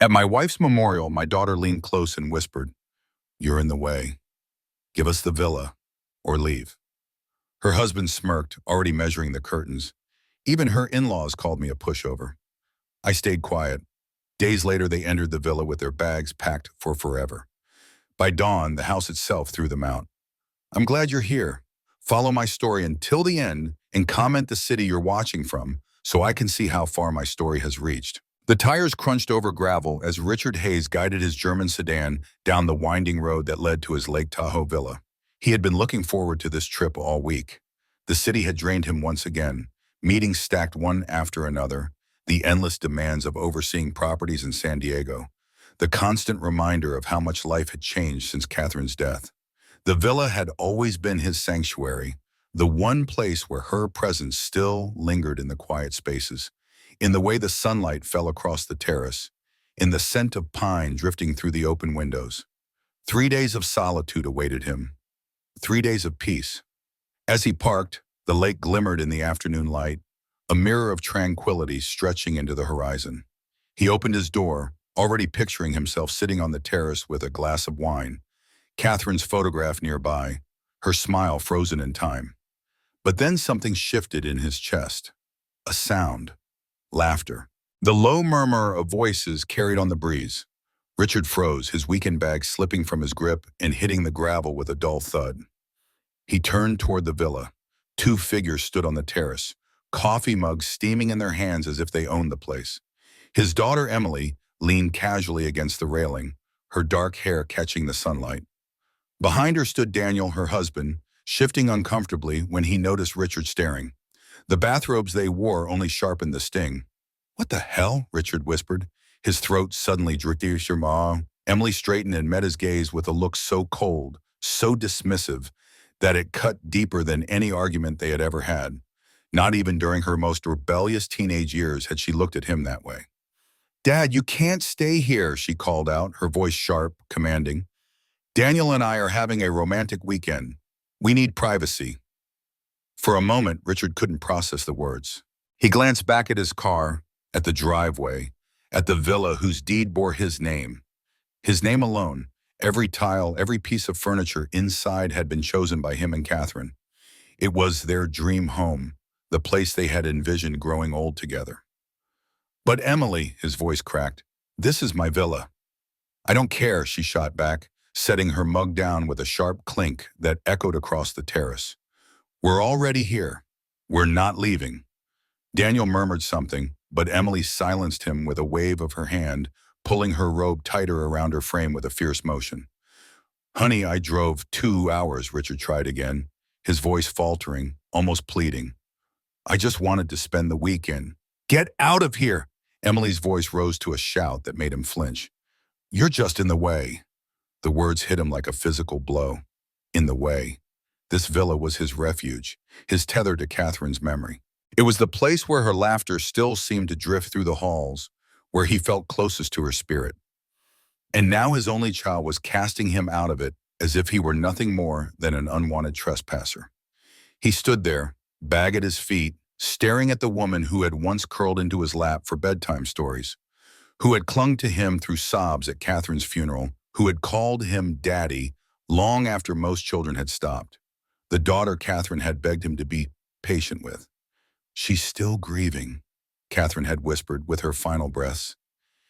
At my wife's memorial, my daughter leaned close and whispered, "You're in the way. Give us the villa or leave." Her husband smirked, already measuring the curtains. Even her in-laws called me a pushover. I stayed quiet. Days later, they entered the villa with their bags packed for forever. By dawn, the house itself threw them out. I'm glad you're here. Follow my story until the end and comment the city you're watching from so I can see how far my story has reached. The tires crunched over gravel as Richard Hayes guided his German sedan down the winding road that led to his Lake Tahoe villa. He had been looking forward to this trip all week. The city had drained him once again, meetings stacked one after another, the endless demands of overseeing properties in San Diego, the constant reminder of how much life had changed since Catherine's death. The villa had always been his sanctuary, the one place where her presence still lingered in the quiet spaces, in the way the sunlight fell across the terrace, in the scent of pine drifting through the open windows. 3 days of solitude awaited him, 3 days of peace. As he parked, the lake glimmered in the afternoon light, a mirror of tranquility stretching into the horizon. He opened his door, already picturing himself sitting on the terrace with a glass of wine, Catherine's photograph nearby, her smile frozen in time. But then something shifted in his chest. A sound. Laughter. The low murmur of voices carried on the breeze. Richard froze, his weekend bag slipping from his grip and hitting the gravel with a dull thud. He turned toward the villa. Two figures stood on the terrace, coffee mugs steaming in their hands as if they owned the place. His daughter Emily leaned casually against the railing, her dark hair catching the sunlight. Behind her stood Daniel, her husband, shifting uncomfortably when he noticed Richard staring. The bathrobes they wore only sharpened the sting. "What the hell?" Richard whispered, his throat suddenly dripping. Emily straightened and met his gaze with a look so cold, so dismissive, that it cut deeper than any argument they had ever had. Not even during her most rebellious teenage years had she looked at him that way. "Dad, you can't stay here," she called out, her voice sharp, commanding. "Daniel and I are having a romantic weekend. We need privacy." For a moment, Richard couldn't process the words. He glanced back at his car, at the driveway, at the villa whose deed bore his name. His name alone. Every tile, every piece of furniture inside had been chosen by him and Catherine. It was their dream home, the place they had envisioned growing old together. "But Emily," his voice cracked, "this is my villa." "I don't care," she shot back, setting her mug down with a sharp clink that echoed across the terrace. "We're already here. We're not leaving." Daniel murmured something, but Emily silenced him with a wave of her hand, pulling her robe tighter around her frame with a fierce motion. "Honey, I drove 2 hours," Richard tried again, his voice faltering, almost pleading. "I just wanted to spend the weekend." "Get out of here!" Emily's voice rose to a shout that made him flinch. "You're just in the way." The words hit him like a physical blow. In the way. This villa was his refuge, his tether to Catherine's memory. It was the place where her laughter still seemed to drift through the halls, where he felt closest to her spirit. And now his only child was casting him out of it as if he were nothing more than an unwanted trespasser. He stood there, bag at his feet, staring at the woman who had once curled into his lap for bedtime stories, who had clung to him through sobs at Catherine's funeral, who had called him daddy long after most children had stopped. The daughter Catherine had begged him to be patient with. "She's still grieving," Catherine had whispered with her final breaths.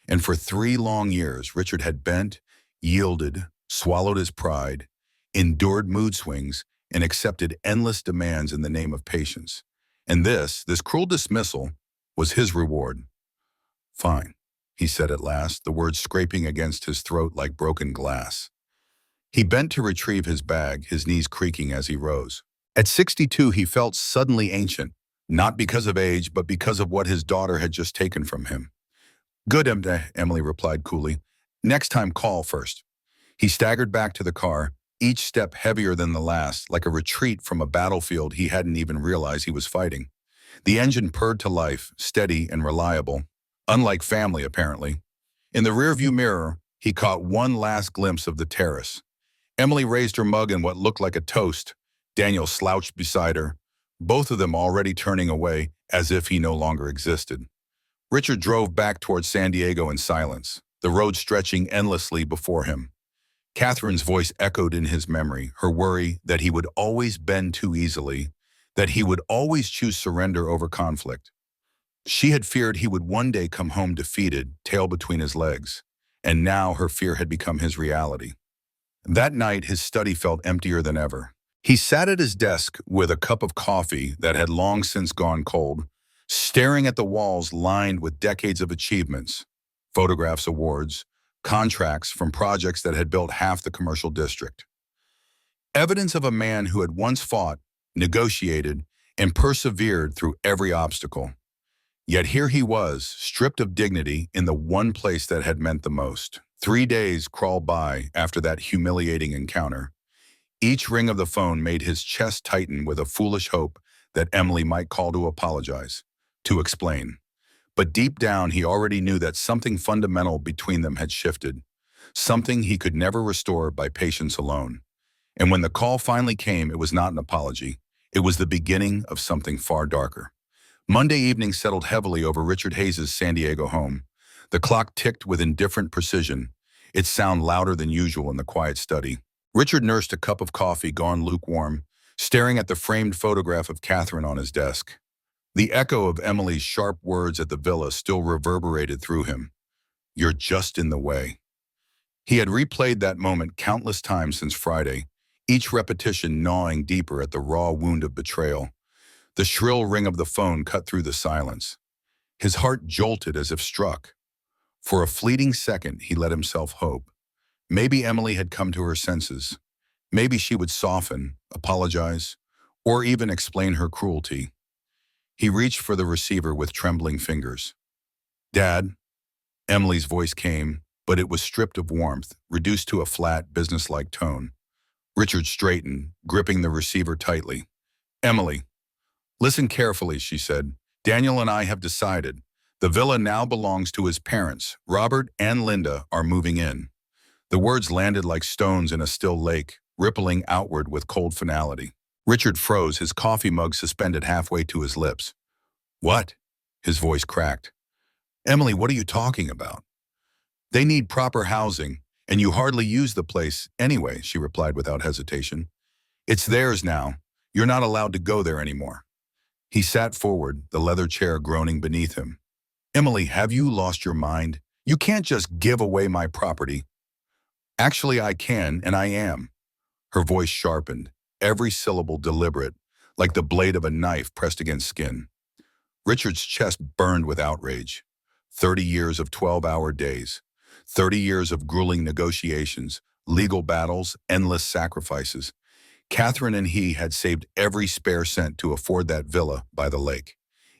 And for 3 long years, Richard had bent, yielded, swallowed his pride, endured mood swings, and accepted endless demands in the name of patience. And this cruel dismissal, was his reward. "Fine," he said at last, the words scraping against his throat like broken glass. He bent to retrieve his bag, his knees creaking as he rose. At 62, he felt suddenly ancient, not because of age, but because of what his daughter had just taken from him. "Good, Emily replied coolly. "Next time, call first." He staggered back to the car, each step heavier than the last, like a retreat from a battlefield he hadn't even realized he was fighting. The engine purred to life, steady and reliable, unlike family, apparently. In the rearview mirror, he caught one last glimpse of the terrace. Emily raised her mug in what looked like a toast. Daniel slouched beside her, both of them already turning away as if he no longer existed. Richard drove back towards San Diego in silence. the road stretching endlessly before him. Catherine's voice echoed in his memory, her worry that he would always bend too easily, that he would always choose surrender over conflict. She had feared he would one day come home defeated, tail between his legs, and now her fear had become his reality. That night, his study felt emptier than ever. He sat at his desk with a cup of coffee that had long since gone cold, staring at the walls lined with decades of achievements, photographs, awards, contracts from projects that had built half the commercial district. Evidence of a man who had once fought, negotiated, and persevered through every obstacle. Yet here he was, stripped of dignity in the one place that had meant the most. 3 days crawled by after that humiliating encounter. Each ring of the phone made his chest tighten with a foolish hope that Emily might call to apologize, to explain. But deep down, he already knew that something fundamental between them had shifted, something he could never restore by patience alone. And when the call finally came, it was not an apology. It was the beginning of something far darker. Monday evening settled heavily over Richard Hayes' San Diego home. The clock ticked with indifferent precision, its sound louder than usual in the quiet study. Richard nursed a cup of coffee gone lukewarm, staring at the framed photograph of Catherine on his desk. The echo of Emily's sharp words at the villa still reverberated through him. "You're just in the way." He had replayed that moment countless times since Friday, each repetition gnawing deeper at the raw wound of betrayal. The shrill ring of the phone cut through the silence. His heart jolted as if struck. For a fleeting second, he let himself hope. Maybe Emily had come to her senses. Maybe she would soften, apologize, or even explain her cruelty. He reached for the receiver with trembling fingers. "Dad," Emily's voice came, but it was stripped of warmth, reduced to a flat, businesslike tone. Richard straightened, gripping the receiver tightly. "Emily, listen carefully," she said. "Daniel and I have decided. The villa now belongs to his parents. Robert and Linda are moving in." The words landed like stones in a still lake, rippling outward with cold finality. Richard froze, his coffee mug suspended halfway to his lips. "What?" His voice cracked. "Emily, what are you talking about?" "They need proper housing, and you hardly use the place anyway," she replied without hesitation. "It's theirs now. You're not allowed to go there anymore." He sat forward, the leather chair groaning beneath him. "Emily, have you lost your mind? You can't just give away my property." "Actually, I can, and I am." Her voice sharpened, every syllable deliberate, like the blade of a knife pressed against skin. Richard's chest burned with outrage. 30 years of 12-hour days. 30 years of grueling negotiations, legal battles, endless sacrifices. Catherine and he had saved every spare cent to afford that villa by the lake.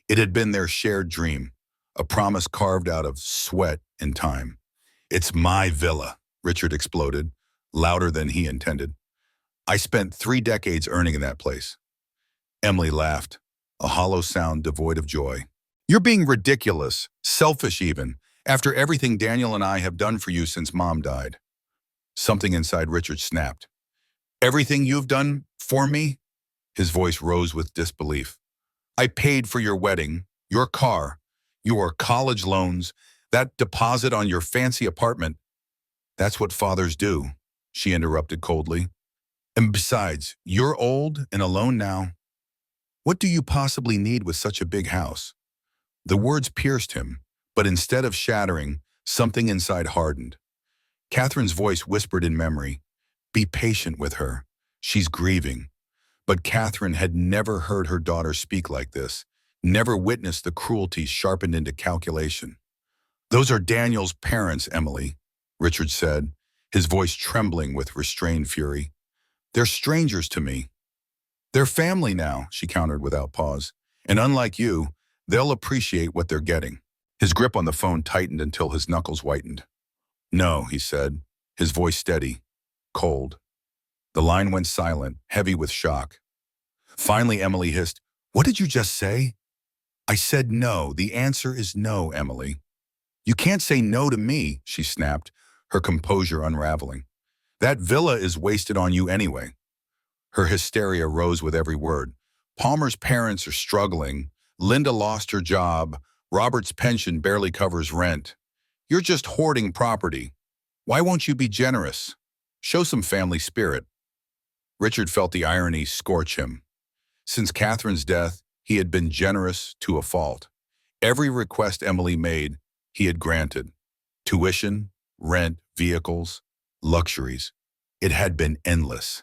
It had been their shared dream, a promise carved out of sweat and time. "It's my villa," Richard exploded, louder than he intended. "I spent 3 decades earning in that place." Emily laughed, a hollow sound devoid of joy. "You're being ridiculous, selfish even, after everything Daniel and I have done for you since Mom died." Something inside Richard snapped. "Everything you've done for me?" His voice rose with disbelief. "I paid for your wedding, your car, your college loans, that deposit on your fancy apartment." "That's what fathers do," she interrupted coldly. "And besides, you're old and alone now. What do you possibly need with such a big house?" The words pierced him, but instead of shattering, something inside hardened. Catherine's voice whispered in memory, "Be patient with her. She's grieving." But Catherine had never heard her daughter speak like this, never witnessed the cruelty sharpened into calculation. "Those are Daniel's parents, Emily," Richard said, his voice trembling with restrained fury. "They're strangers to me." "They're family now," she countered without pause. "And unlike you, they'll appreciate what they're getting." His grip on the phone tightened until his knuckles whitened. "No," he said, his voice steady, cold. The line went silent, heavy with shock. Finally, Emily hissed, "What did you just say?" "I said no. The answer is no, Emily." "You can't say no to me," she snapped, her composure unraveling. "That villa is wasted on you anyway." Her hysteria rose with every word. "Palmer's parents are struggling. Linda lost her job. Robert's pension barely covers rent. You're just hoarding property. Why won't you be generous? Show some family spirit. Richard felt the irony scorch him. Since Catherine's death, he had been generous to a fault. Every request Emily made, he had granted. Tuition, rent, vehicles, luxuries. It had been endless.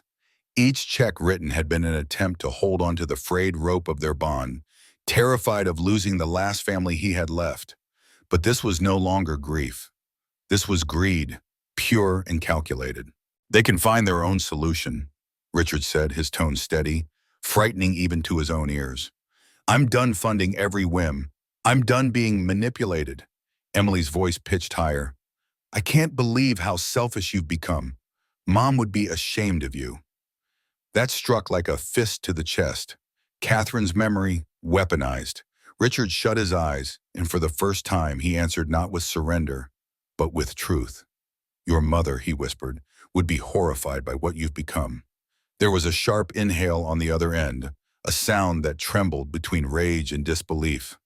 Each check written had been an attempt to hold onto the frayed rope of their bond, terrified of losing the last family he had left. But this was no longer grief. This was greed, pure and calculated. They can find their own solution, Richard said, his tone steady, frightening even to his own ears. I'm done funding every whim. I'm done being manipulated. Emily's voice pitched higher. I can't believe how selfish you've become. Mom would be ashamed of you. That struck like a fist to the chest. Catherine's memory weaponized. Richard shut his eyes, and for the first time he answered not with surrender, but with truth. Your mother, he whispered, would be horrified by what you've become. There was a sharp inhale on the other end, a sound that trembled between rage and disbelief.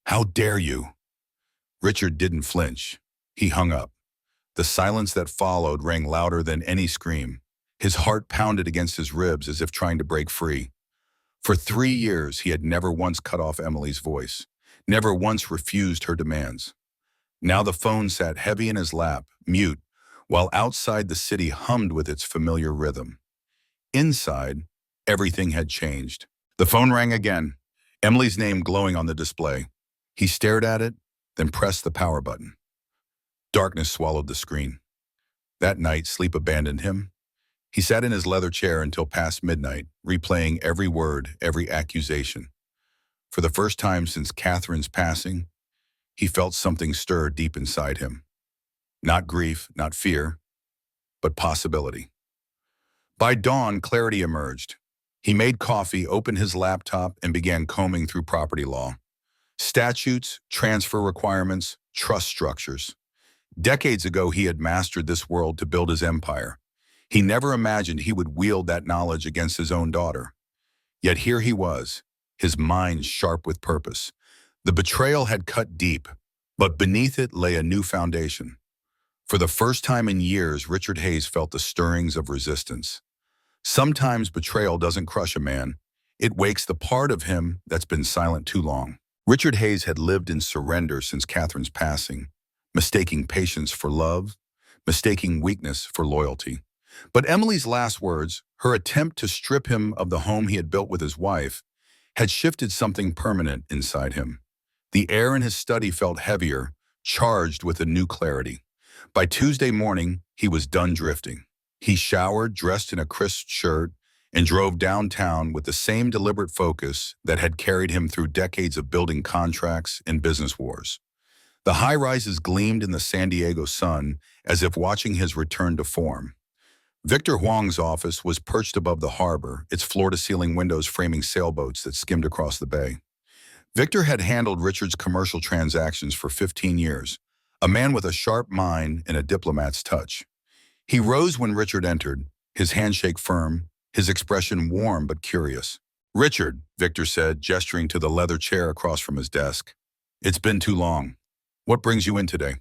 How dare you? Richard didn't flinch. He hung up. The silence that followed rang louder than any scream. His heart pounded against his ribs as if trying to break free. For 3 years, he had never once cut off Emily's voice, never once refused her demands. Now the phone sat heavy in his lap, mute, while outside the city hummed with its familiar rhythm. Inside, everything had changed. The phone rang again, Emily's name glowing on the display. He stared at it, then pressed the power button. Darkness swallowed the screen. That night, sleep abandoned him. He sat in his leather chair until past midnight, replaying every word, every accusation. For the first time since Catherine's passing, he felt something stir deep inside him. Not grief, not fear, but possibility. By dawn, clarity emerged. He made coffee, opened his laptop, and began combing through property law. Statutes, transfer requirements, trust structures. Decades ago, he had mastered this world to build his empire. He never imagined he would wield that knowledge against his own daughter. Yet here he was, his mind sharp with purpose. The betrayal had cut deep, but beneath it lay a new foundation. For the first time in years, Richard Hayes felt the stirrings of resistance. Sometimes betrayal doesn't crush a man. It wakes the part of him that's been silent too long. Richard Hayes had lived in surrender since Catherine's passing, mistaking patience for love, mistaking weakness for loyalty. But Emily's last words, her attempt to strip him of the home he had built with his wife, had shifted something permanent inside him. The air in his study felt heavier, charged with a new clarity. By Tuesday morning, he was done drifting. He showered, dressed in a crisp shirt, and drove downtown with the same deliberate focus that had carried him through decades of building contracts and business wars. The high-rises gleamed in the San Diego sun as if watching his return to form. Victor Huang's office was perched above the harbor, its floor-to-ceiling windows framing sailboats that skimmed across the bay. Victor had handled Richard's commercial transactions for 15 years, a man with a sharp mind and a diplomat's touch. He rose when Richard entered, his handshake firm, his expression warm but curious. "Richard," Victor said, gesturing to the leather chair across from his desk. "It's been too long. What brings you in today?"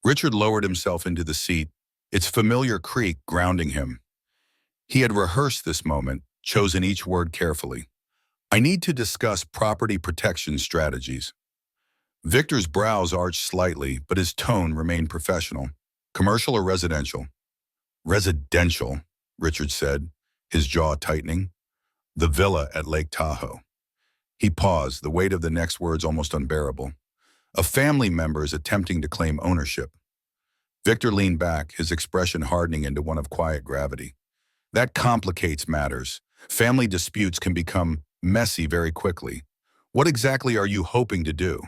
Richard lowered himself into the seat, its familiar creak grounding him. He had rehearsed this moment, chosen each word carefully. "I need to discuss property protection strategies." Victor's brows arched slightly, but his tone remained professional. "Commercial or residential?" "Residential," Richard said, his jaw tightening. "The villa at Lake Tahoe." He paused, the weight of the next words almost unbearable. "A family member is attempting to claim ownership." Victor leaned back, his expression hardening into one of quiet gravity. "That complicates matters. Family disputes can become messy very quickly. What exactly are you hoping to do?"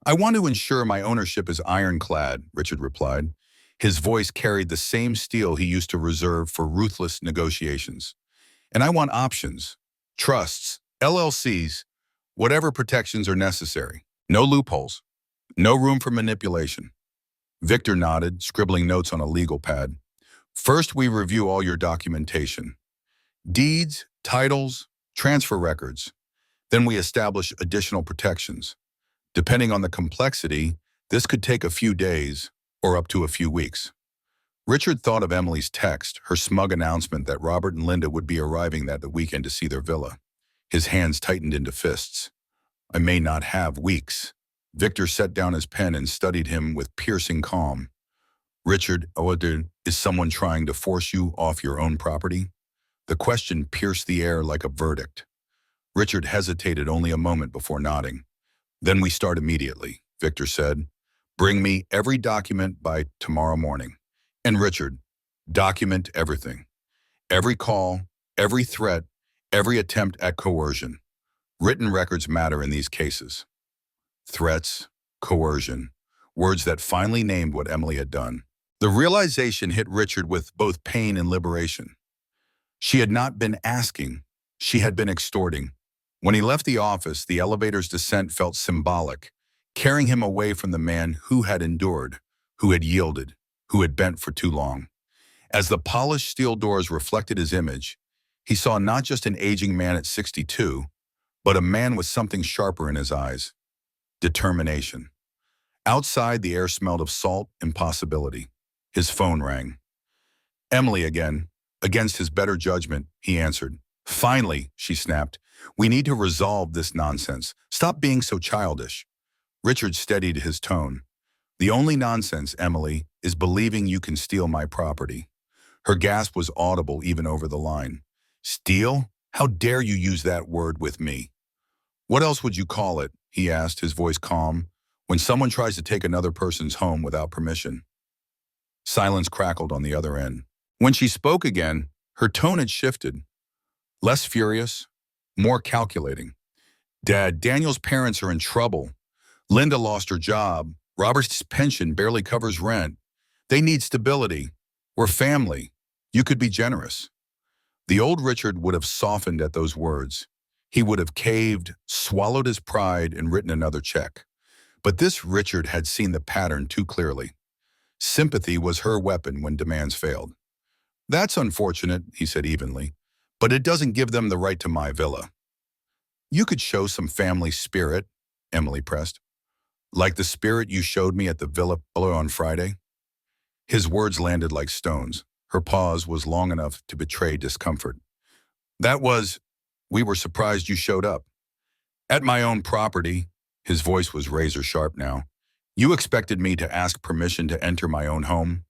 "I want to ensure my ownership is ironclad," Richard replied. His voice carried the same steel he used to reserve for ruthless negotiations. "And I want options, trusts, LLCs, whatever protections are necessary. No loopholes, no room for manipulation." Victor nodded, scribbling notes on a legal pad. "First, we review all your documentation. Deeds, titles, transfer records. Then we establish additional protections. Depending on the complexity, This could take a few days or up to a few weeks. Richard thought of Emily's text, her smug announcement that Robert and Linda would be arriving that weekend to see their villa. His hands tightened into fists. I may not have weeks. Victor set down his pen and studied him with piercing calm. Richard, is someone trying to force you off your own property? The question pierced the air like a verdict. Richard hesitated only a moment before nodding. Then we start immediately, Victor said. Bring me every document by tomorrow morning. And Richard, document everything. Every call, every threat, every attempt at coercion. Written records matter in these cases. Threats, coercion, words that finally named what Emily had done. The realization hit Richard with both pain and liberation. She had not been asking, she had been extorting. When he left the office, the elevator's descent felt symbolic, carrying him away from the man who had endured, who had yielded, who had bent for too long. As the polished steel doors reflected his image, he saw not just an aging man at 62, but a man with something sharper in his eyes. Determination. Outside, the air smelled of salt and possibility. His phone rang. Emily again. Against his better judgment, he answered. Finally, she snapped. We need to resolve this nonsense. Stop being so childish. Richard steadied his tone. The only nonsense, Emily, is believing you can steal my property. Her gasp was audible even over the line. Steal? How dare you use that word with me? What else would you call it? He asked, his voice calm. When someone tries to take another person's home without permission. Silence crackled on the other end. When she spoke again, her tone had shifted. Less furious, more calculating. Dad, Daniel's parents are in trouble. Linda lost her job. Robert's pension barely covers rent. They need stability. We're family. You could be generous. The old Richard would have softened at those words. He would have caved, swallowed his pride, and written another check. But this Richard had seen the pattern too clearly. Sympathy was her weapon when demands failed. That's unfortunate, he said evenly, but it doesn't give them the right to my villa. You could show some family spirit, Emily pressed. Like the spirit you showed me at the villa on Friday? His words landed like stones. Her pause was long enough to betray discomfort. We were surprised you showed up. At my own property, his voice was razor sharp now. You expected me to ask permission to enter my own home?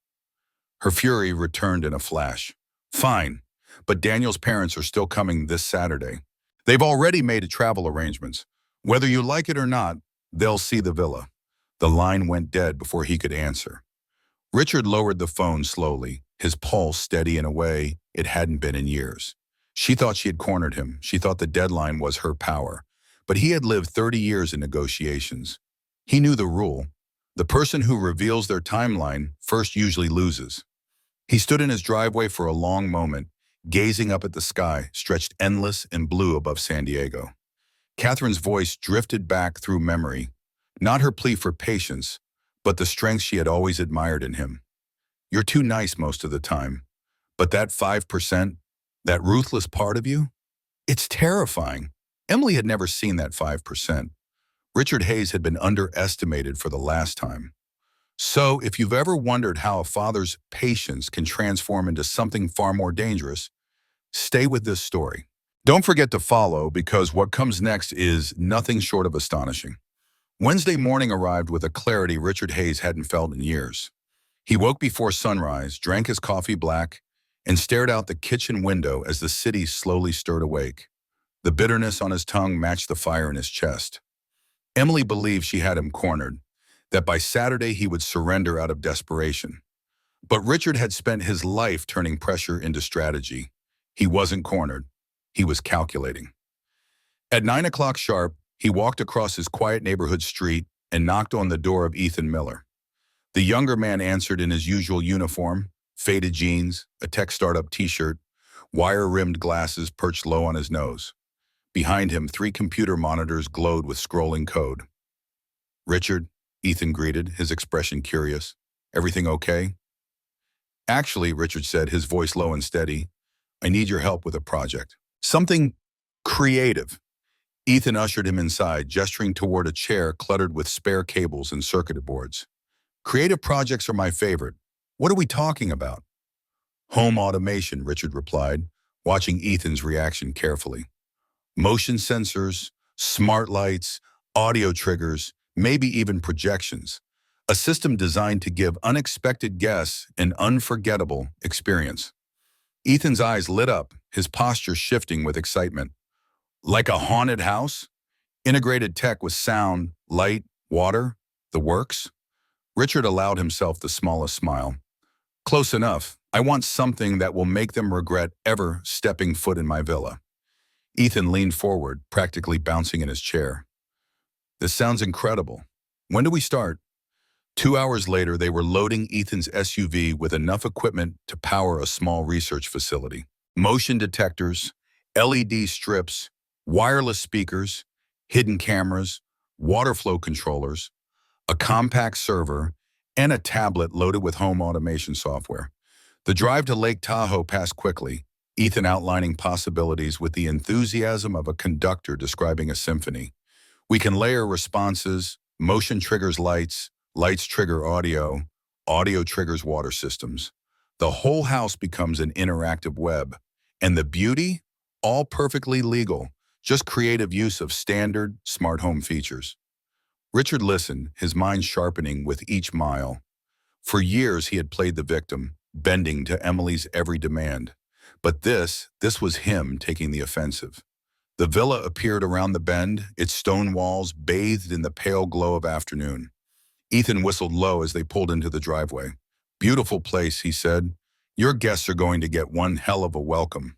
Her fury returned in a flash. Fine, but Daniel's parents are still coming this Saturday. They've already made travel arrangements. Whether you like it or not, they'll see the villa. The line went dead before he could answer. Richard lowered the phone slowly, his pulse steady in a way it hadn't been in years. She thought she had cornered him. She thought the deadline was her power. But he had lived 30 years in negotiations. He knew the rule. The person who reveals their timeline first usually loses. He stood in his driveway for a long moment, gazing up at the sky, stretched endless and blue above San Diego. Catherine's voice drifted back through memory, not her plea for patience, but the strength she had always admired in him. You're too nice most of the time, but that 5%, that ruthless part of you, it's terrifying. Emily had never seen that 5%. Richard Hayes had been underestimated for the last time. So, if you've ever wondered how a father's patience can transform into something far more dangerous, stay with this story. Don't forget to follow because what comes next is nothing short of astonishing. Wednesday morning arrived with a clarity Richard Hayes hadn't felt in years. He woke before sunrise, drank his coffee black, and stared out the kitchen window as the city slowly stirred awake. The bitterness on his tongue matched the fire in his chest. Emily believed she had him cornered, that by Saturday he would surrender out of desperation. But Richard had spent his life turning pressure into strategy. He wasn't cornered. He was calculating. At 9 o'clock sharp, he walked across his quiet neighborhood street and knocked on the door of Ethan Miller. The younger man answered in his usual uniform, faded jeans, a tech startup t-shirt, wire-rimmed glasses perched low on his nose. Behind him, 3 computer monitors glowed with scrolling code. Richard, Ethan greeted, his expression curious. Everything okay? Actually, Richard said, his voice low and steady, I need your help with a project. Something creative. Ethan ushered him inside, gesturing toward a chair cluttered with spare cables and circuit boards. Creative projects are my favorite. What are we talking about? Home automation, Richard replied, watching Ethan's reaction carefully. Motion sensors, smart lights, audio triggers, maybe even projections. A system designed to give unexpected guests an unforgettable experience. Ethan's eyes lit up, his posture shifting with excitement. Like a haunted house? Integrated tech with sound, light, water, the works? Richard allowed himself the smallest smile. Close enough. I want something that will make them regret ever stepping foot in my villa. Ethan leaned forward, practically bouncing in his chair. This sounds incredible. When do we start? 2 hours later, they were loading Ethan's SUV with enough equipment to power a small research facility. Motion detectors, LED strips, wireless speakers, hidden cameras, water flow controllers, a compact server, and a tablet loaded with home automation software. The drive to Lake Tahoe passed quickly, Ethan outlining possibilities with the enthusiasm of a conductor describing a symphony. We can layer responses, motion triggers lights, lights trigger audio, audio triggers water systems. The whole house becomes an interactive web. And the beauty? All perfectly legal, just creative use of standard smart home features. Richard listened, his mind sharpening with each mile. For years he had played the victim, bending to Emily's every demand. But this was him taking the offensive. The villa appeared around the bend, its stone walls bathed in the pale glow of afternoon. Ethan whistled low as they pulled into the driveway. Beautiful place, he said. Your guests are going to get one hell of a welcome.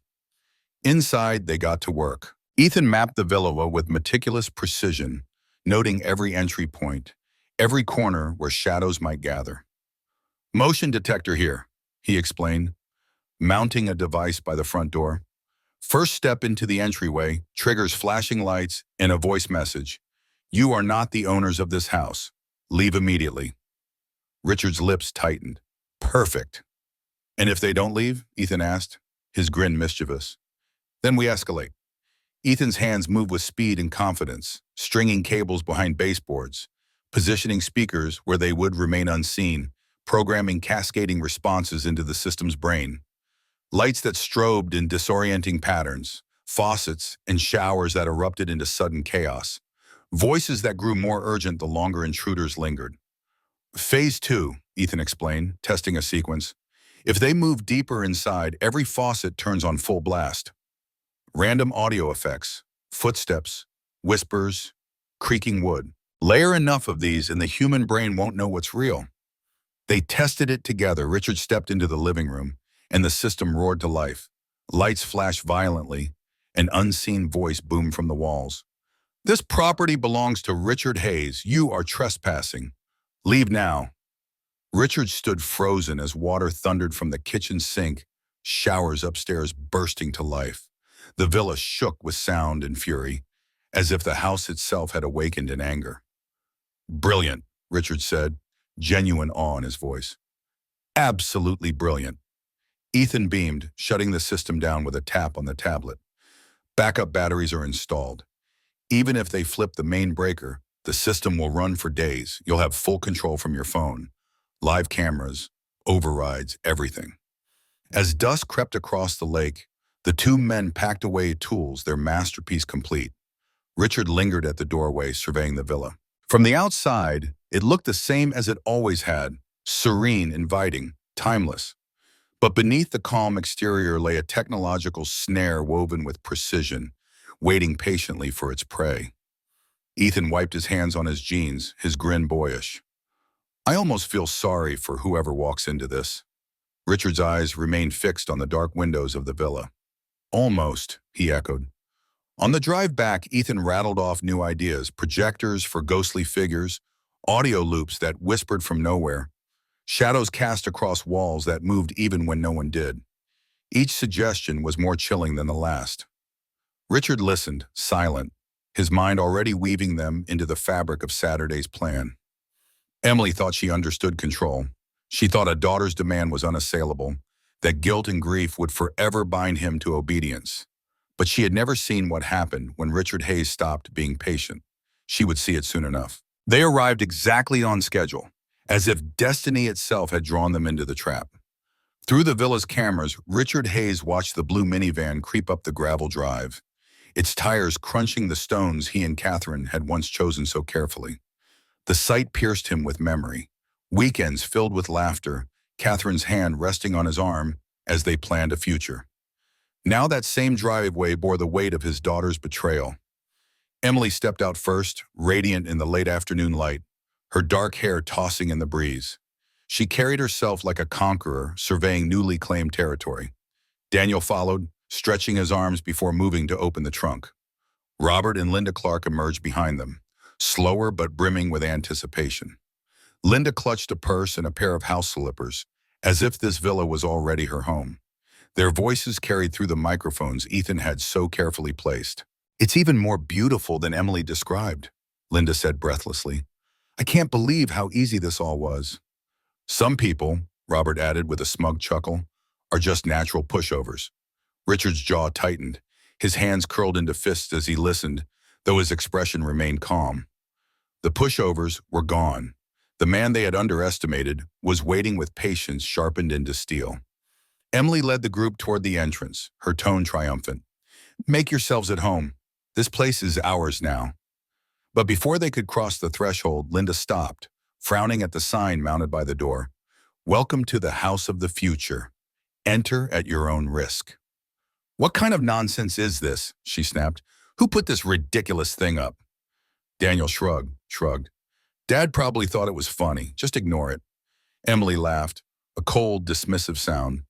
Inside, they got to work. Ethan mapped the villa with meticulous precision, noting every entry point, every corner where shadows might gather. Motion detector here, he explained, mounting a device by the front door. First step into the entryway triggers flashing lights and a voice message. You are not the owners of this house. Leave immediately. Richard's lips tightened. Perfect. And if they don't leave? Ethan asked, his grin mischievous. Then we escalate. Ethan's hands moved with speed and confidence, stringing cables behind baseboards, positioning speakers where they would remain unseen, programming cascading responses into the system's brain. Lights that strobed in disorienting patterns, faucets and showers that erupted into sudden chaos, voices that grew more urgent the longer intruders lingered. Phase 2, Ethan explained, testing a sequence. If they move deeper inside, every faucet turns on full blast. Random audio effects, footsteps, whispers, creaking wood. Layer enough of these and the human brain won't know what's real. They tested it together. Richard stepped into the living room, and the system roared to life. Lights flashed violently. An unseen voice boomed from the walls. This property belongs to Richard Hayes. You are trespassing. Leave now. Richard stood frozen as water thundered from the kitchen sink, showers upstairs bursting to life. The villa shook with sound and fury, as if the house itself had awakened in anger. Brilliant, Richard said, genuine awe in his voice. Absolutely brilliant. Ethan beamed, shutting the system down with a tap on the tablet. Backup batteries are installed. Even if they flip the main breaker, the system will run for days. You'll have full control from your phone. Live cameras, overrides, everything. As dusk crept across the lake, the two men packed away tools, their masterpiece complete. Richard lingered at the doorway, surveying the villa. From the outside, it looked the same as it always had, serene, inviting, timeless. But beneath the calm exterior lay a technological snare woven with precision, waiting patiently for its prey. Ethan wiped his hands on his jeans, his grin boyish. I almost feel sorry for whoever walks into this. Richard's eyes remained fixed on the dark windows of the villa. Almost, he echoed. On the drive back, Ethan rattled off new ideas, projectors for ghostly figures, audio loops that whispered from nowhere, shadows cast across walls that moved even when no one did. Each suggestion was more chilling than the last. Richard listened, silent, his mind already weaving them into the fabric of Saturday's plan. Emily thought she understood control. She thought a daughter's demand was unassailable, that guilt and grief would forever bind him to obedience. But she had never seen what happened when Richard Hayes stopped being patient. She would see it soon enough. They arrived exactly on schedule, as if destiny itself had drawn them into the trap. Through the villa's cameras, Richard Hayes watched the blue minivan creep up the gravel drive, its tires crunching the stones he and Catherine had once chosen so carefully. The sight pierced him with memory. Weekends filled with laughter, Catherine's hand resting on his arm as they planned a future. Now that same driveway bore the weight of his daughter's betrayal. Emily stepped out first, radiant in the late afternoon light, her dark hair tossing in the breeze. She carried herself like a conqueror, surveying newly claimed territory. Daniel followed, stretching his arms before moving to open the trunk. Robert and Linda Clark emerged behind them, slower but brimming with anticipation. Linda clutched a purse and a pair of house slippers, as if this villa was already her home. Their voices carried through the microphones Ethan had so carefully placed. "It's even more beautiful than Emily described," Linda said breathlessly. "I can't believe how easy this all was." "Some people," Robert added with a smug chuckle, "are just natural pushovers." Richard's jaw tightened, his hands curled into fists as he listened, though his expression remained calm. The pushovers were gone. The man they had underestimated was waiting with patience sharpened into steel. Emily led the group toward the entrance, her tone triumphant. "Make yourselves at home. This place is ours now." But before they could cross the threshold, Linda stopped, frowning at the sign mounted by the door. "Welcome to the house of the future. Enter at your own risk." "What kind of nonsense is this?" she snapped. "Who put this ridiculous thing up?" Daniel shrugged. "Dad probably thought it was funny. Just ignore it." Emily laughed, a cold, dismissive sound.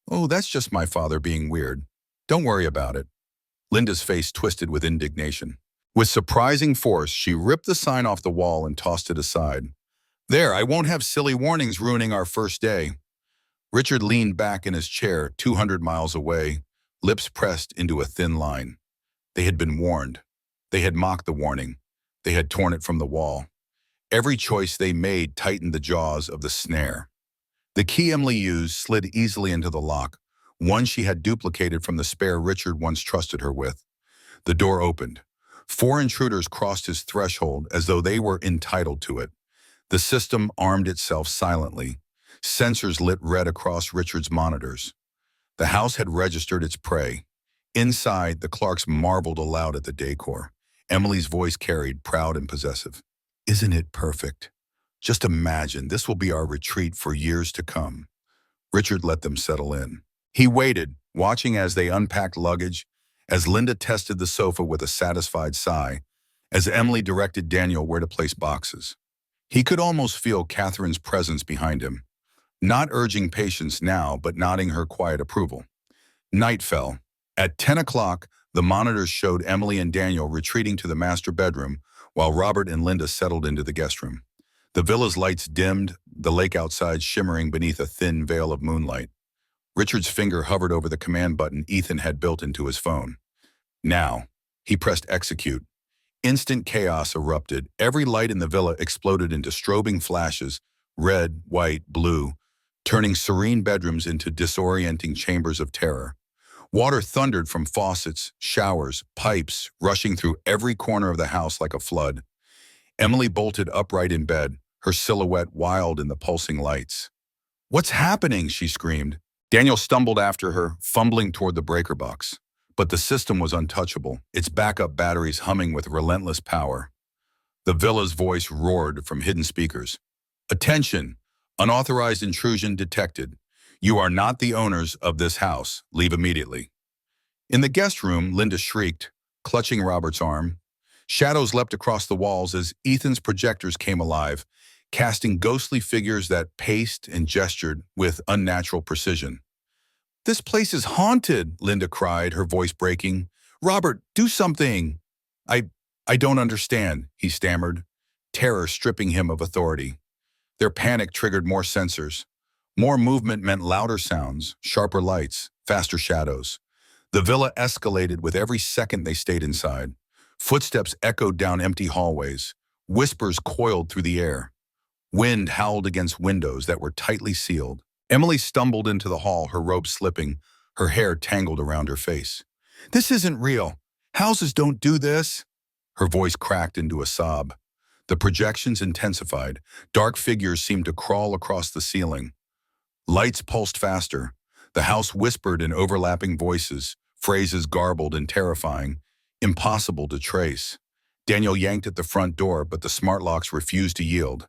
"Oh, that's just my father being weird. Don't worry about it." Linda's face twisted with indignation. With surprising force, she ripped the sign off the wall and tossed it aside. "There, I won't have silly warnings ruining our first day." Richard leaned back in his chair 200 miles away, lips pressed into a thin line. They had been warned. They had mocked the warning. They had torn it from the wall. Every choice they made tightened the jaws of the snare. The key Emily used slid easily into the lock, one she had duplicated from the spare Richard once trusted her with. The door opened. 4 intruders crossed his threshold as though they were entitled to it. The system armed itself silently. Sensors lit red across Richard's monitors. The house had registered its prey. Inside, the Clarks marveled aloud at the decor. Emily's voice carried, proud and possessive. "Isn't it perfect? Just imagine, this will be our retreat for years to come." Richard let them settle in. He waited, watching as they unpacked luggage, as Linda tested the sofa with a satisfied sigh, as Emily directed Daniel where to place boxes. He could almost feel Catherine's presence behind him, not urging patience now, but nodding her quiet approval. Night fell. At 10 o'clock, the monitors showed Emily and Daniel retreating to the master bedroom, while Robert and Linda settled into the guest room. The villa's lights dimmed, the lake outside shimmering beneath a thin veil of moonlight. Richard's finger hovered over the command button Ethan had built into his phone. Now, he pressed execute. Instant chaos erupted. Every light in the villa exploded into strobing flashes, red, white, blue, turning serene bedrooms into disorienting chambers of terror. Water thundered from faucets, showers, pipes, rushing through every corner of the house like a flood. Emily bolted upright in bed, her silhouette wild in the pulsing lights. "What's happening?" she screamed. Daniel stumbled after her, fumbling toward the breaker box. But the system was untouchable, its backup batteries humming with relentless power. The villa's voice roared from hidden speakers. "Attention! Unauthorized intrusion detected. You are not the owners of this house. Leave immediately." In the guest room, Linda shrieked, clutching Robert's arm. Shadows leapt across the walls as Ethan's projectors came alive, casting ghostly figures that paced and gestured with unnatural precision. "This place is haunted," Linda cried, her voice breaking. "Robert, do something." I don't understand," he stammered, terror stripping him of authority. Their panic triggered more sensors. More movement meant louder sounds, sharper lights, faster shadows. The villa escalated with every second they stayed inside. Footsteps echoed down empty hallways. Whispers coiled through the air. Wind howled against windows that were tightly sealed. Emily stumbled into the hall, her robe slipping, her hair tangled around her face. This isn't real. Houses don't do this. Her voice cracked into a sob. The projections intensified. Dark figures seemed to crawl across the ceiling. Lights pulsed faster. The house whispered in overlapping voices, phrases garbled and terrifying, impossible to trace. Daniel yanked at the front door, but the smart locks refused to yield.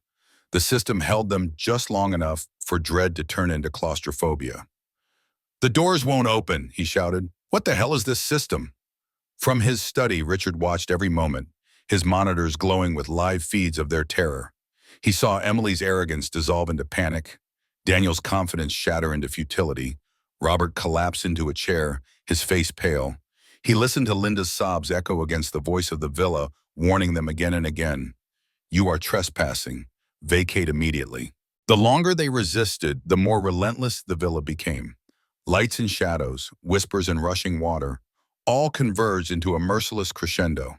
The system held them just long enough for dread to turn into claustrophobia. "The doors won't open," he shouted. "What the hell is this system?" From his study, Richard watched every moment, his monitors glowing with live feeds of their terror. He saw Emily's arrogance dissolve into panic, Daniel's confidence shatter into futility, Robert collapse into a chair, his face pale. He listened to Linda's sobs echo against the voice of the villa, warning them again and again. "You are trespassing. Vacate immediately." The longer they resisted, the more relentless the villa became. Lights and shadows, whispers and rushing water, all converged into a merciless crescendo.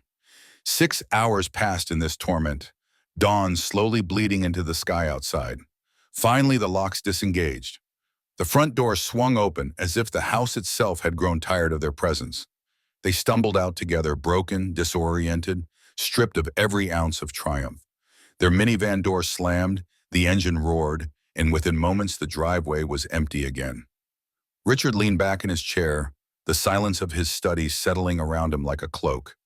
6 hours passed in this torment, dawn slowly bleeding into the sky outside. Finally, the locks disengaged. The front door swung open as if the house itself had grown tired of their presence. They stumbled out together, broken, disoriented, stripped of every ounce of triumph. Their minivan door slammed, the engine roared, and within moments the driveway was empty again. Richard leaned back in his chair, the silence of his study settling around him like a cloak.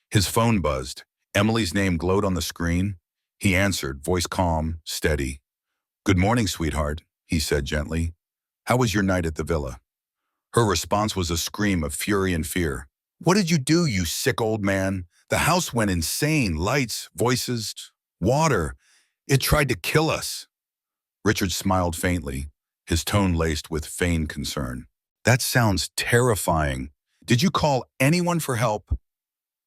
His phone buzzed. Emily's name glowed on the screen. He answered, voice calm, steady. "Good morning, sweetheart," he said gently. "How was your night at the villa?" Her response was a scream of fury and fear. "What did you do, you sick old man? The house went insane. Lights, voices, water. It tried to kill us." Richard smiled faintly, his tone laced with feigned concern. "That sounds terrifying. Did you call anyone for help?"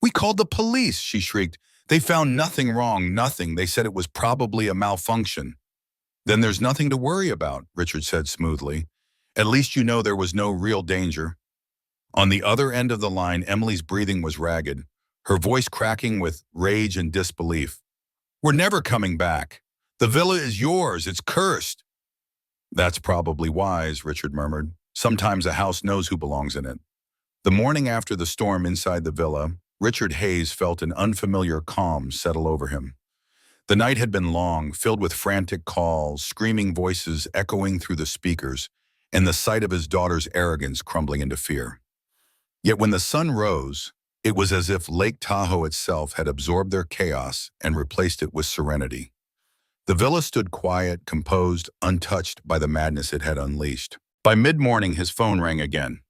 "We called the police," she shrieked. "They found nothing wrong, nothing. They said it was probably a malfunction." "Then there's nothing to worry about," Richard said smoothly. "At least you know there was no real danger." On the other end of the line, Emily's breathing was ragged, her voice cracking with rage and disbelief. "We're never coming back. The villa is yours. It's cursed." "That's probably wise," Richard murmured. "Sometimes a house knows who belongs in it." The morning after the storm inside the villa, Richard Hayes felt an unfamiliar calm settle over him. The night had been long, filled with frantic calls, screaming voices echoing through the speakers, and the sight of his daughter's arrogance crumbling into fear. Yet when the sun rose, it was as if Lake Tahoe itself had absorbed their chaos and replaced it with serenity. The villa stood quiet, composed, untouched by the madness it had unleashed. By mid-morning, his phone rang again.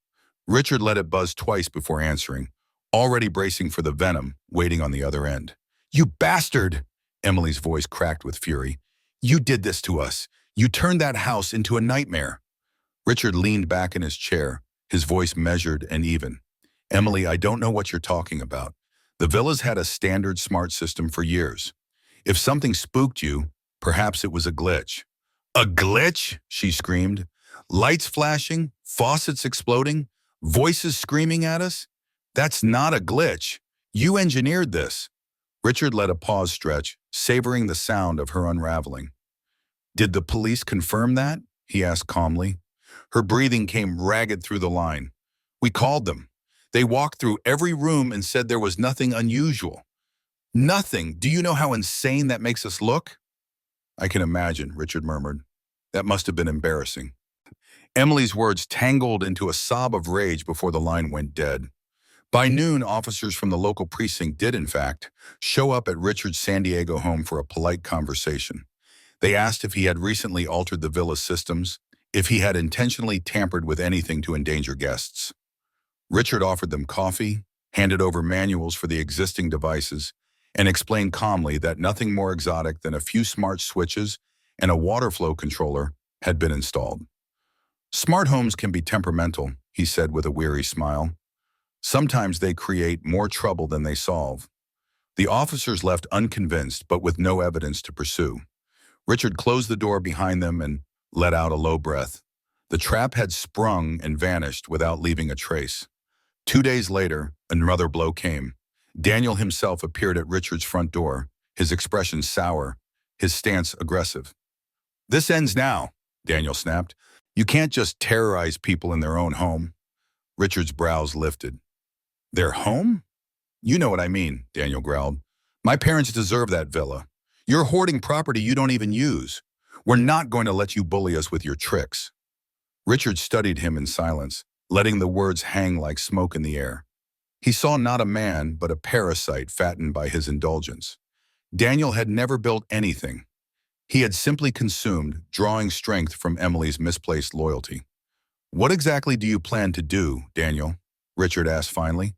Richard let it buzz twice before answering, already bracing for the venom waiting on the other end. "You bastard!" Emily's voice cracked with fury. "You did this to us. You turned that house into a nightmare." Richard leaned back in his chair, his voice measured and even. "Emily, I don't know what you're talking about. The villa's had a standard smart system for years. If something spooked you, perhaps it was a glitch." "A glitch?" she screamed. "Lights flashing, faucets exploding, voices screaming at us? That's not a glitch. You engineered this." Richard let a pause stretch, savoring the sound of her unraveling. "Did the police confirm that?" he asked calmly. Her breathing came ragged through the line. "We called them. They walked through every room and said there was nothing unusual." "Nothing. Do you know how insane that makes us look?" "I can imagine," Richard murmured. "That must have been embarrassing." Emily's words tangled into a sob of rage before the line went dead. By noon, officers from the local precinct did, in fact, show up at Richard's San Diego home for a polite conversation. They asked if he had recently altered the villa's systems, if he had intentionally tampered with anything to endanger guests. Richard offered them coffee, handed over manuals for the existing devices, and explained calmly that nothing more exotic than a few smart switches and a water flow controller had been installed. "Smart homes can be temperamental," he said with a weary smile. "Sometimes they create more trouble than they solve." The officers left unconvinced, but with no evidence to pursue. Richard closed the door behind them and let out a low breath. The trap had sprung and vanished without leaving a trace. 2 days later, another blow came. Daniel himself appeared at Richard's front door, his expression sour, his stance aggressive. "This ends now," Daniel snapped. "You can't just terrorize people in their own home." Richard's brows lifted. Their home? You know what I mean, Daniel growled. My parents deserve that villa. You're hoarding property you don't even use. We're not going to let you bully us with your tricks. Richard studied him in silence, letting the words hang like smoke in the air. He saw not a man, but a parasite fattened by his indulgence. Daniel had never built anything. He had simply consumed, drawing strength from Emily's misplaced loyalty. What exactly do you plan to do, Daniel? Richard asked finally.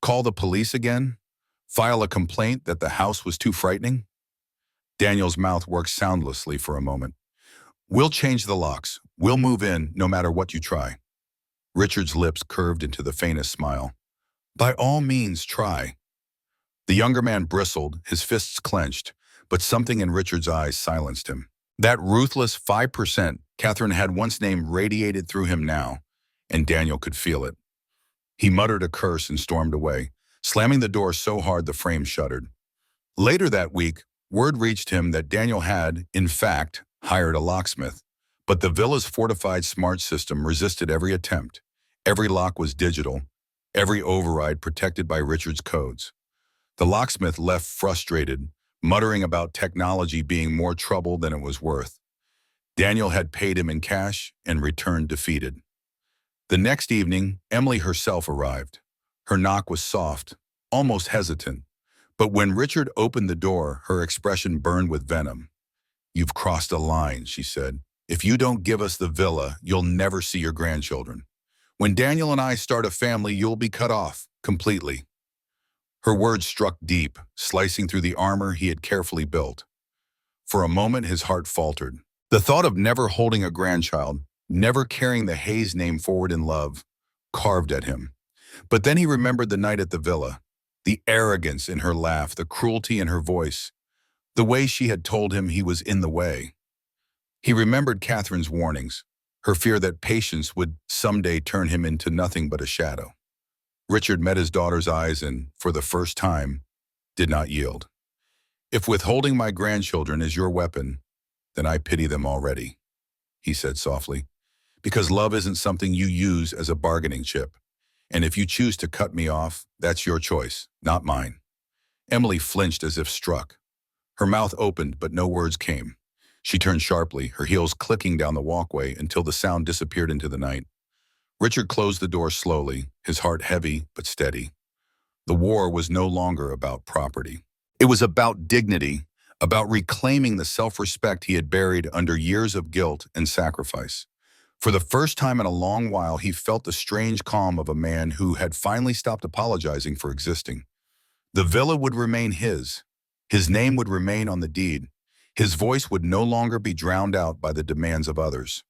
Call the police again? File a complaint that the house was too frightening? Daniel's mouth worked soundlessly for a moment. We'll change the locks. We'll move in no matter what you try. Richard's lips curved into the faintest smile. By all means, try. The younger man bristled, his fists clenched, but something in Richard's eyes silenced him. That ruthless 5% Catherine had once named radiated through him now, and Daniel could feel it. He muttered a curse and stormed away, slamming the door so hard the frame shuddered. Later that week, word reached him that Daniel had, in fact, hired a locksmith. But the villa's fortified smart system resisted every attempt. Every lock was digital, every override protected by Richard's codes. The locksmith left frustrated, muttering about technology being more trouble than it was worth. Daniel had paid him in cash and returned defeated. The next evening, Emily herself arrived. Her knock was soft, almost hesitant. But when Richard opened the door, her expression burned with venom. You've crossed a line, she said. If you don't give us the villa, you'll never see your grandchildren. When Daniel and I start a family, you'll be cut off, completely. Her words struck deep, slicing through the armor he had carefully built. For a moment, his heart faltered. The thought of never holding a grandchild, never carrying the Hayes name forward in love, carved at him. But then he remembered the night at the villa, the arrogance in her laugh, the cruelty in her voice, the way she had told him he was in the way. He remembered Catherine's warnings, her fear that patience would someday turn him into nothing but a shadow. Richard met his daughter's eyes and, for the first time, did not yield. If withholding my grandchildren is your weapon, then I pity them already, he said softly, because love isn't something you use as a bargaining chip. And if you choose to cut me off, that's your choice, not mine. Emily flinched as if struck. Her mouth opened, but no words came. She turned sharply, her heels clicking down the walkway until the sound disappeared into the night. Richard closed the door slowly, his heart heavy but steady. The war was no longer about property. It was about dignity, about reclaiming the self-respect he had buried under years of guilt and sacrifice. For the first time in a long while, he felt the strange calm of a man who had finally stopped apologizing for existing. The villa would remain his. His name would remain on the deed. His voice would no longer be drowned out by the demands of others.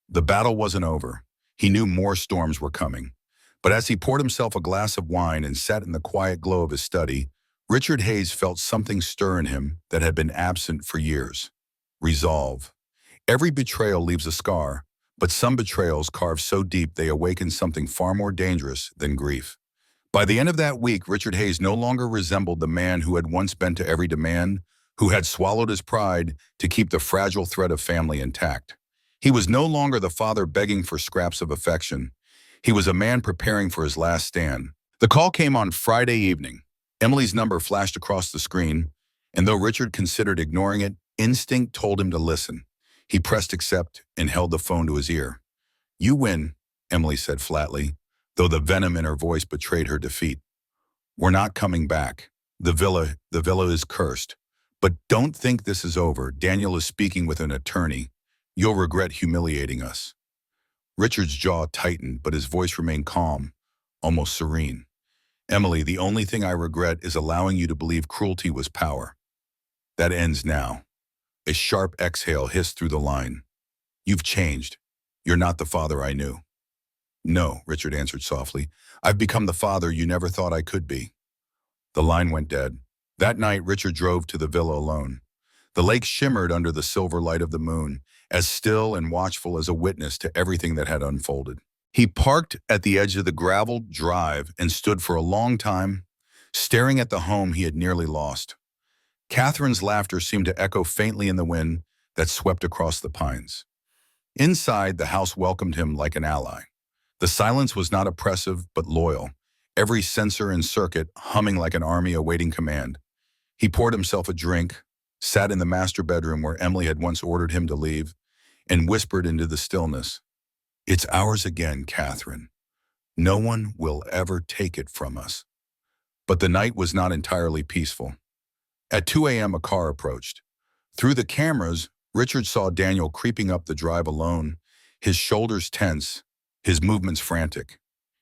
The battle wasn't over. He knew more storms were coming. But as he poured himself a glass of wine and sat in the quiet glow of his study, Richard Hayes felt something stir in him that had been absent for years. Resolve. Every betrayal leaves a scar, but some betrayals carve so deep they awaken something far more dangerous than grief. By the end of that week, Richard Hayes no longer resembled the man who had once bent to every demand, who had swallowed his pride to keep the fragile thread of family intact. He was no longer the father begging for scraps of affection. He was a man preparing for his last stand. The call came on Friday evening. Emily's number flashed across the screen, and though Richard considered ignoring it, instinct told him to listen. He pressed accept and held the phone to his ear. You win, Emily said flatly, though the venom in her voice betrayed her defeat. We're not coming back. The villa is cursed. But don't think this is over. Daniel is speaking with an attorney. You'll regret humiliating us. Richard's jaw tightened, but his voice remained calm, almost serene. Emily, the only thing I regret is allowing you to believe cruelty was power. That ends now. A sharp exhale hissed through the line. You've changed. You're not the father I knew. No, Richard answered softly. I've become the father you never thought I could be. The line went dead. That night, Richard drove to the villa alone. The lake shimmered under the silver light of the moon, as still and watchful as a witness to everything that had unfolded. He parked at the edge of the graveled drive and stood for a long time, staring at the home he had nearly lost. Catherine's laughter seemed to echo faintly in the wind that swept across the pines. Inside, the house welcomed him like an ally. The silence was not oppressive, but loyal. every sensor and circuit humming like an army awaiting command. He poured himself a drink, sat in the master bedroom where Emily had once ordered him to leave, and whispered into the stillness, "It's ours again, Catherine. No one will ever take it from us." But the night was not entirely peaceful. At 2 a.m. a car approached. Through the cameras, Richard saw Daniel creeping up the drive alone, his shoulders tense, his movements frantic.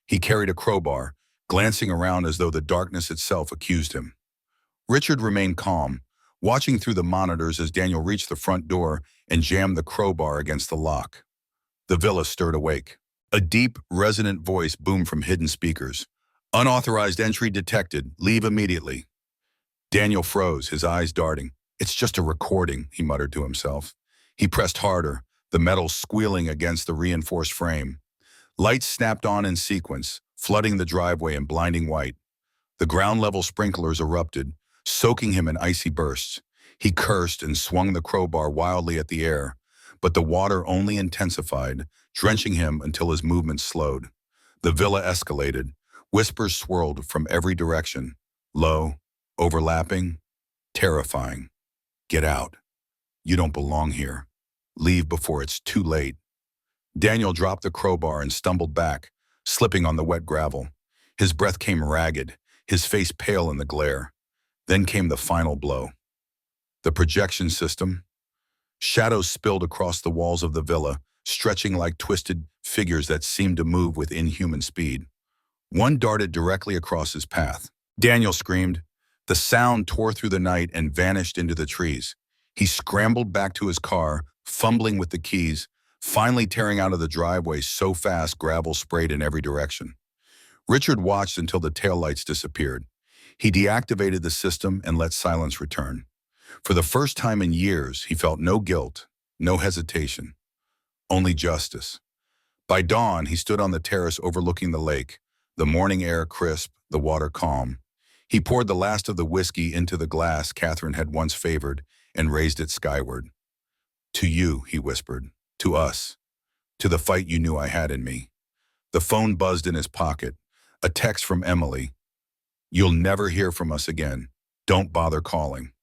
He carried a crowbar, glancing around as though the darkness itself accused him. Richard remained calm, watching through the monitors as Daniel reached the front door and jammed the crowbar against the lock. The villa stirred awake. A deep, resonant voice boomed from hidden speakers. "Unauthorized entry detected. Leave immediately." Daniel froze, his eyes darting. "It's just a recording," he muttered to himself. He pressed harder, the metal squealing against the reinforced frame. Lights snapped on in sequence, flooding the driveway in blinding white. The ground-level sprinklers erupted, soaking him in icy bursts. He cursed and swung the crowbar wildly at the air, but the water only intensified, drenching him until his movements slowed. The villa escalated. Whispers swirled from every direction, low, overlapping, terrifying. "Get out. You don't belong here. Leave before it's too late." Daniel dropped the crowbar and stumbled back, slipping on the wet gravel. His breath came ragged, his face pale in the glare. Then came the final blow. The projection system. Shadows spilled across the walls of the villa, stretching like twisted figures that seemed to move with inhuman speed. One darted directly across his path. Daniel screamed. The sound tore through the night and vanished into the trees. He scrambled back to his car, fumbling with the keys, finally tearing out of the driveway so fast gravel sprayed in every direction. Richard watched until the taillights disappeared. He deactivated the system and let silence return. For the first time in years, he felt no guilt, no hesitation, only justice. By dawn, he stood on the terrace overlooking the lake, the morning air crisp, the water calm. He poured the last of the whiskey into the glass Catherine had once favored and raised it skyward. "To you," he whispered, "to us, to the fight you knew I had in me." The phone buzzed in his pocket, a text from Emily. "You'll never hear from us again. Don't bother calling."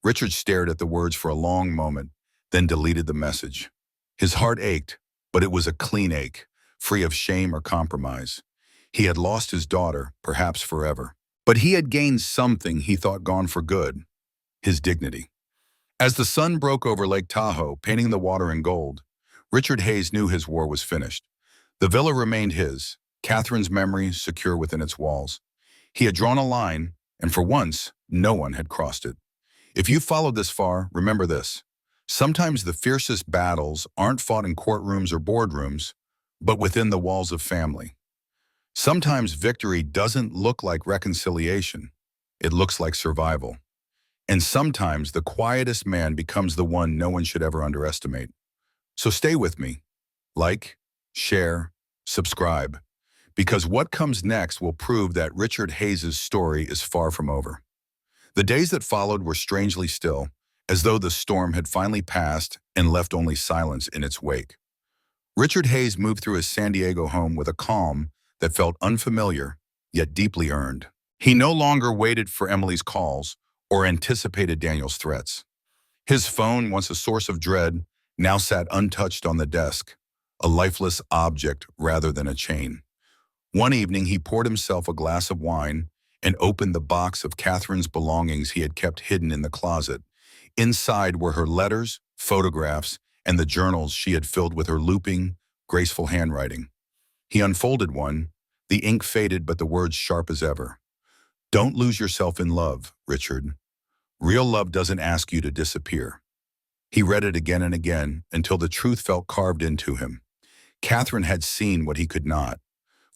Richard stared at the words for a long moment, then deleted the message. His heart ached, but it was a clean ache, free of shame or compromise. He had lost his daughter, perhaps forever. But he had gained something he thought gone for good, his dignity. As the sun broke over Lake Tahoe, painting the water in gold, Richard Hayes knew his war was finished. The villa remained his, Catherine's memory secure within its walls. He had drawn a line, and for once, no one had crossed it. If you followed this far, remember this. Sometimes the fiercest battles aren't fought in courtrooms or boardrooms, but within the walls of family. Sometimes victory doesn't look like reconciliation. It looks like survival. And sometimes the quietest man becomes the one no one should ever underestimate. So stay with me. Like, share, subscribe. Because what comes next will prove that Richard Hayes' story is far from over. The days that followed were strangely still, as though the storm had finally passed and left only silence in its wake. Richard Hayes moved through his San Diego home with a calm that felt unfamiliar, yet deeply earned. He no longer waited for Emily's calls or anticipated Daniel's threats. His phone, once a source of dread, now sat untouched on the desk, a lifeless object rather than a chain. One evening, he poured himself a glass of wine and opened the box of Catherine's belongings he had kept hidden in the closet. Inside were her letters, photographs, and the journals she had filled with her looping, graceful handwriting. He unfolded one, the ink faded but the words sharp as ever. "Don't lose yourself in love, Richard. Real love doesn't ask you to disappear." He read it again and again until the truth felt carved into him. Catherine had seen what he could not.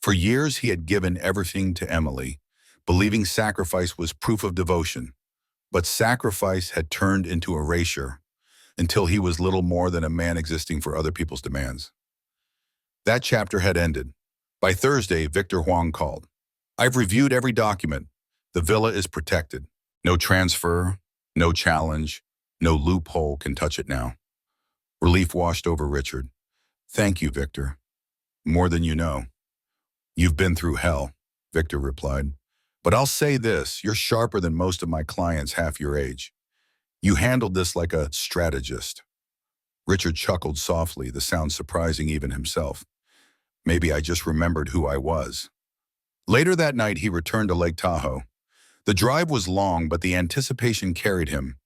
For years he had given everything to Emily, believing sacrifice was proof of devotion. But sacrifice had turned into erasure until he was little more than a man existing for other people's demands. That chapter had ended. By Thursday, Victor Huang called. "I've reviewed every document. The villa is protected. No transfer, no challenge, no loophole can touch it now." Relief washed over Richard. "Thank you, Victor. More than you know. You've been through hell. Victor replied. But I'll say this, you're sharper than most of my clients half your age. You handled this like a strategist. Richard chuckled softly, the sound surprising even himself. Maybe I just remembered who I was. Later that night, he returned to Lake Tahoe. The drive was long, but the anticipation carried him.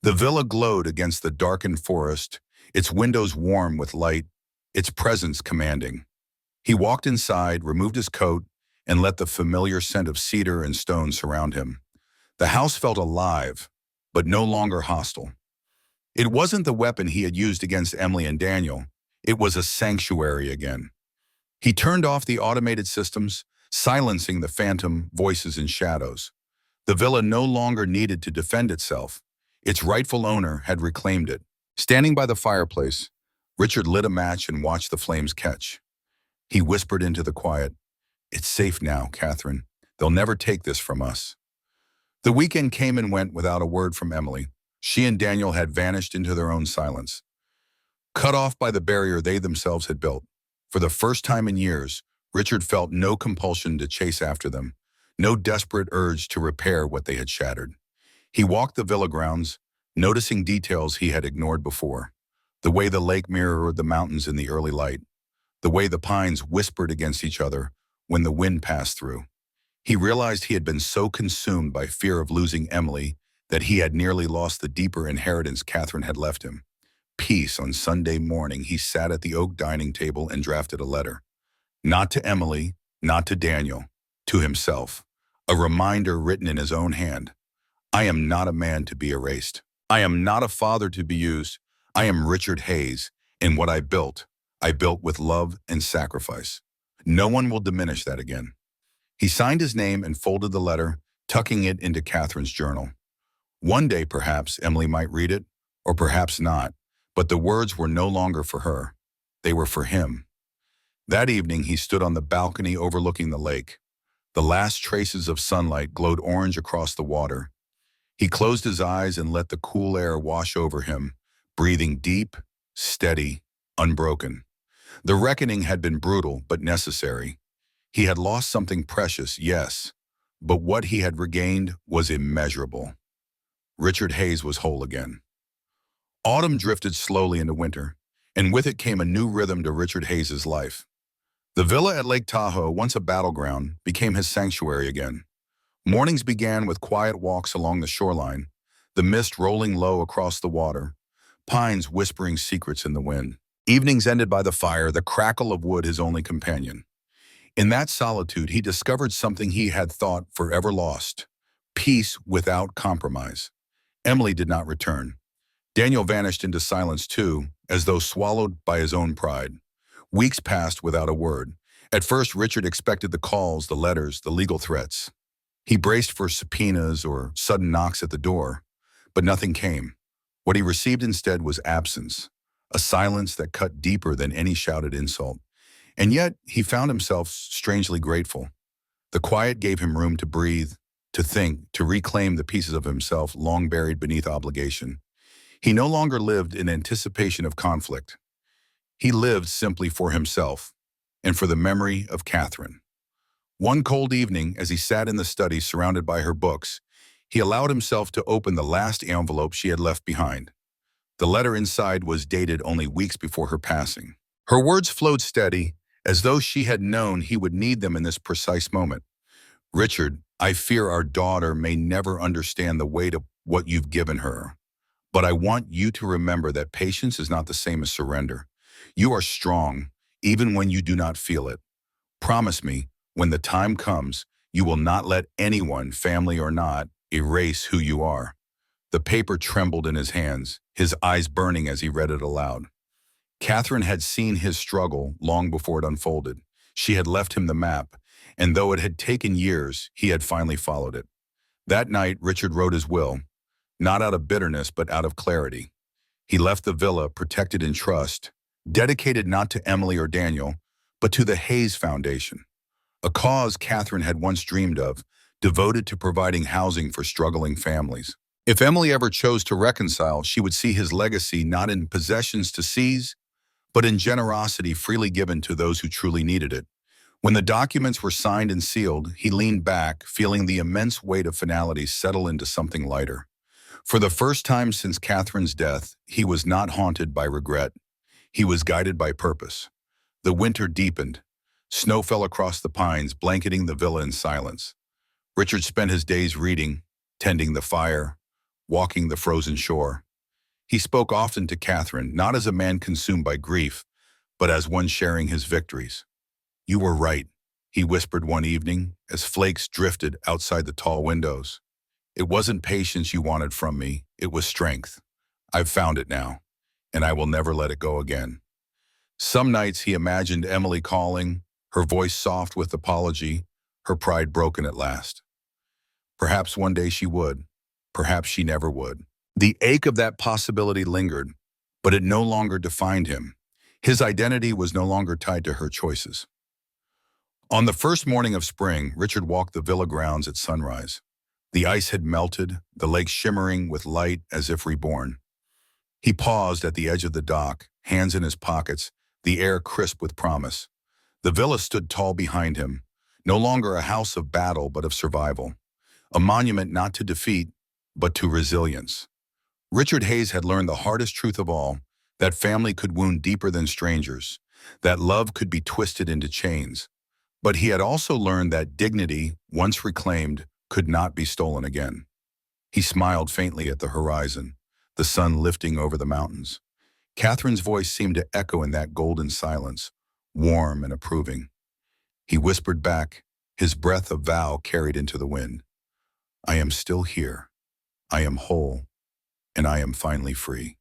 The villa glowed against the darkened forest, its windows warm with light, its presence commanding. He walked inside, removed his coat, and let the familiar scent of cedar and stone surround him. The house felt alive, but no longer hostile. It wasn't the weapon he had used against Emily and Daniel. It was a sanctuary again. He turned off the automated systems, silencing the phantom voices and shadows. The villa no longer needed to defend itself. Its rightful owner had reclaimed it. Standing by the fireplace, Richard lit a match and watched the flames catch. He whispered into the quiet, "It's safe now, Catherine. They'll never take this from us." The weekend came and went without a word from Emily. She and Daniel had vanished into their own silence, cut off by the barrier they themselves had built. For the first time in years, Richard felt no compulsion to chase after them, no desperate urge to repair what they had shattered. He walked the villa grounds, noticing details he had ignored before. The way the lake mirrored the mountains in the early light, the way the pines whispered against each other when the wind passed through. He realized he had been so consumed by fear of losing Emily that he had nearly lost the deeper inheritance Catherine had left him. Peace. On Sunday morning, he sat at the oak dining table and drafted a letter. Not to Emily, not to Daniel, to himself. A reminder written in his own hand. I am not a man to be erased. I am not a father to be used. I am Richard Hayes, and what I built with love and sacrifice. No one will diminish that again. He signed his name and folded the letter, tucking it into Catherine's journal. One day, perhaps, Emily might read it, or perhaps not, but the words were no longer for her. They were for him. That evening, he stood on the balcony overlooking the lake. The last traces of sunlight glowed orange across the water. He closed his eyes and let the cool air wash over him, breathing deep, steady, unbroken. The reckoning had been brutal but necessary. He had lost something precious, yes, but what he had regained was immeasurable. Richard Hayes was whole again. Autumn drifted slowly into winter, and with it came a new rhythm to Richard Hayes's life. The villa at Lake Tahoe, once a battleground, became his sanctuary again. Mornings began with quiet walks along the shoreline, the mist rolling low across the water, pines whispering secrets in the wind. Evenings ended by the fire, the crackle of wood his only companion. In that solitude, he discovered something he had thought forever lost: peace without compromise. Emily did not return. Daniel vanished into silence too, as though swallowed by his own pride. Weeks passed without a word. At first, Richard expected the calls, the letters, the legal threats. He braced for subpoenas or sudden knocks at the door, but nothing came. What he received instead was absence, a silence that cut deeper than any shouted insult. And yet, he found himself strangely grateful. The quiet gave him room to breathe, to think, to reclaim the pieces of himself long buried beneath obligation. He no longer lived in anticipation of conflict. He lived simply for himself and for the memory of Catherine. One cold evening, as he sat in the study surrounded by her books, he allowed himself to open the last envelope she had left behind. The letter inside was dated only weeks before her passing. Her words flowed steady, as though she had known he would need them in this precise moment. Richard, I fear our daughter may never understand the weight of what you've given her. But I want you to remember that patience is not the same as surrender. You are strong, even when you do not feel it. Promise me, when the time comes, you will not let anyone, family or not, erase who you are. The paper trembled in his hands, his eyes burning as he read it aloud. Catherine had seen his struggle long before it unfolded. She had left him the map, and though it had taken years, he had finally followed it. That night, Richard wrote his will, not out of bitterness, but out of clarity. He left the villa protected in trust, dedicated not to Emily or Daniel, but to the Hayes Foundation, a cause Catherine had once dreamed of, devoted to providing housing for struggling families. If Emily ever chose to reconcile, she would see his legacy not in possessions to seize, but in generosity freely given to those who truly needed it. When the documents were signed and sealed, he leaned back, feeling the immense weight of finality settle into something lighter. For the first time since Catherine's death, he was not haunted by regret. He was guided by purpose. The winter deepened. Snow fell across the pines, blanketing the villa in silence. Richard spent his days reading, tending the fire, walking the frozen shore. He spoke often to Catherine, not as a man consumed by grief, but as one sharing his victories. "You were right," he whispered one evening as flakes drifted outside the tall windows. "It wasn't patience you wanted from me, it was strength. I've found it now, and I will never let it go again." Some nights he imagined Emily calling, her voice soft with apology, her pride broken at last. Perhaps one day she would. Perhaps she never would. The ache of that possibility lingered, but it no longer defined him. His identity was no longer tied to her choices. On the first morning of spring, Richard walked the villa grounds at sunrise. The ice had melted, the lake shimmering with light as if reborn. He paused at the edge of the dock, hands in his pockets, the air crisp with promise. The villa stood tall behind him, no longer a house of battle but of survival, a monument not to defeat, but to resilience. Richard Hayes had learned the hardest truth of all, that family could wound deeper than strangers, that love could be twisted into chains. But he had also learned that dignity, once reclaimed, could not be stolen again. He smiled faintly at the horizon, the sun lifting over the mountains. Catherine's voice seemed to echo in that golden silence, warm and approving. He whispered back, his breath of vow carried into the wind. "I am still here. I am whole, and I am finally free."